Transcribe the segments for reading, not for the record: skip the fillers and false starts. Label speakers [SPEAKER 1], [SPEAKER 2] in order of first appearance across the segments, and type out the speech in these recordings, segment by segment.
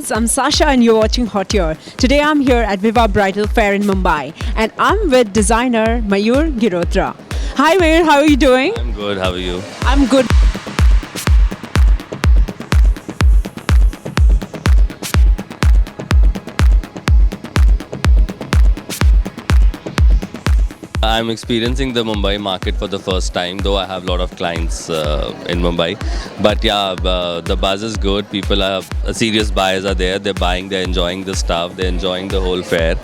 [SPEAKER 1] friends, I'm Sasha and you're watching Hot Year. Today I'm here at Viva Bridal Fair in Mumbai and I'm with designer Mayur Girotra. Hi Mayur, how are you doing?
[SPEAKER 2] I'm good, how are you?
[SPEAKER 1] I'm good.
[SPEAKER 2] I'm experiencing the Mumbai market for the first time, though I have a lot of clients in Mumbai. But yeah, the buzz is good. People are, serious buyers are there. They're buying, they're enjoying the stuff, they're enjoying the whole fair.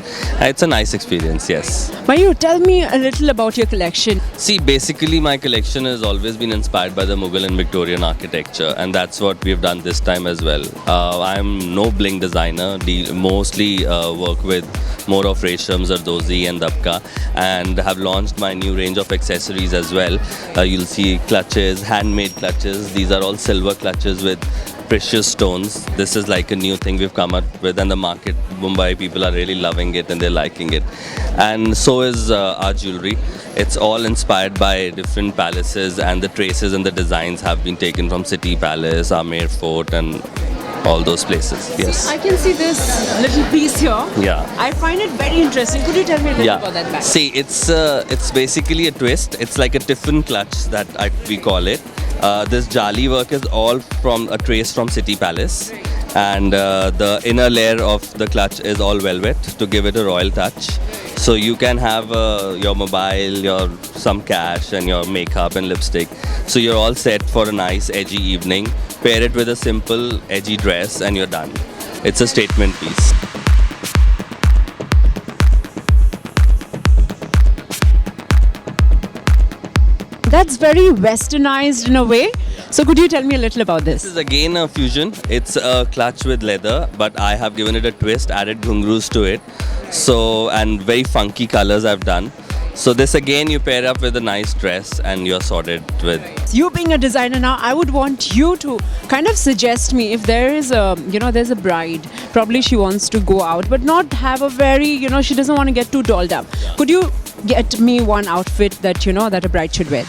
[SPEAKER 2] It's a nice experience, yes.
[SPEAKER 1] Mayur, tell me a little about your collection.
[SPEAKER 2] See, basically my collection has always been inspired by the Mughal and Victorian architecture, and that's what we've done this time as well. I'm no bling designer, mostly work with more of Resham, Zardozi and Dabka, and have launched my new range of accessories as well. You'll see clutches, handmade clutches. These are all silver clutches with precious stones. This is like a new thing we've come up with, and the market, Mumbai, people are really loving it and they're liking it. And so is our jewelry. It's all inspired by different palaces, and the traces and the designs have been taken from City Palace, Amer Fort and all those places. Yes.
[SPEAKER 1] I can see this little piece here.
[SPEAKER 2] Yeah.
[SPEAKER 1] I find it very interesting. Could you tell me a little about that bag?
[SPEAKER 2] See, it's basically a twist. It's like a Tiffin clutch that we call it. This jali work is all from a trace from City Palace, and the inner layer of the clutch is all velvet to give it a royal touch. So you can have your mobile, some cash and your makeup and lipstick. So you're all set for a nice edgy evening. Pair it with a simple edgy dress and you're done. It's a statement piece.
[SPEAKER 1] That's very westernized in a way. So could you tell me a little about
[SPEAKER 2] This
[SPEAKER 1] this?
[SPEAKER 2] is again a fusion. It's a clutch with leather, but I have given it a twist, added ghungroos to it. So, and very funky colors I've done. So this again you pair up with a nice dress and you're sorted with.
[SPEAKER 1] You being a designer now, I would want you to kind of suggest me if there is there's a bride, probably she wants to go out, but not have a very, she doesn't want to get too dolled up.
[SPEAKER 2] Yeah.
[SPEAKER 1] Could you get me one outfit that, that a bride should wear?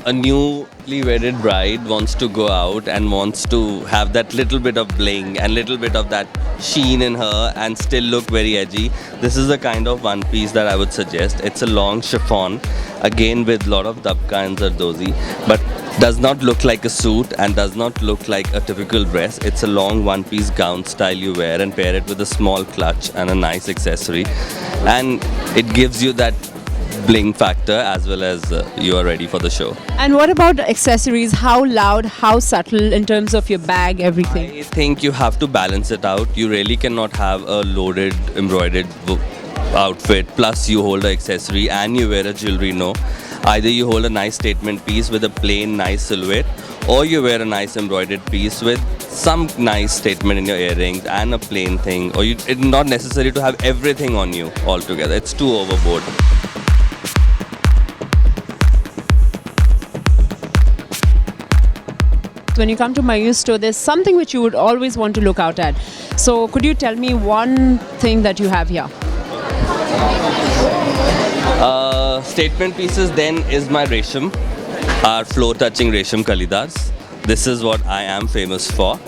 [SPEAKER 2] A newly wedded bride wants to go out and wants to have that little bit of bling and little bit of that sheen in her and still look very edgy. This is the kind of one piece that I would suggest. It's a long chiffon, again with a lot of dabka and zardozi, but does not look like a suit and does not look like a typical dress. It's a long one-piece gown style you wear and pair it with a small clutch and a nice accessory, and it gives you that bling factor as well as you are ready for the show.
[SPEAKER 1] And what about accessories? How loud, how subtle in terms of your bag, everything?
[SPEAKER 2] I think you have to balance it out. You really cannot have a loaded embroidered outfit plus you hold an accessory and you wear a jewelry. No, either you hold a nice statement piece with a plain nice silhouette, or you wear a nice embroidered piece with some nice statement in your earrings and a plain thing, or it's not necessary to have everything on you altogether. It's too overboard.
[SPEAKER 1] When you come to Mayur's store, there's something which you would always want to look out at. So could you tell me one thing that you have here?
[SPEAKER 2] Statement pieces then is my Resham, our floor touching Resham Kalidars. This is what I am famous for.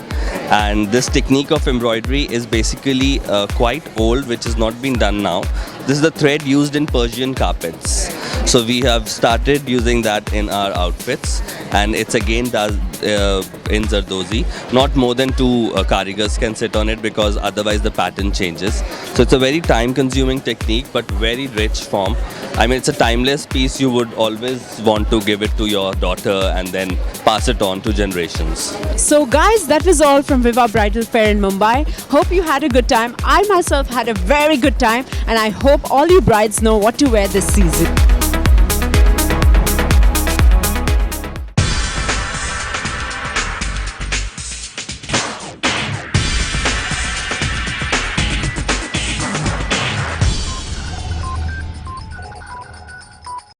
[SPEAKER 2] And this technique of embroidery is basically quite old, which has not been done now. This is the thread used in Persian carpets. So we have started using that in our outfits, and it's again in Zardozi. Not more than 2 karigars can sit on it because otherwise the pattern changes. So it's a very time consuming technique but very rich form. I mean, it's a timeless piece. You would always want to give it to your daughter and then pass it on to generations.
[SPEAKER 1] So guys, that was all from Viva Bridal Fair in Mumbai. Hope you had a good time. I myself had a very good time, and I hope all you brides know what to wear this season.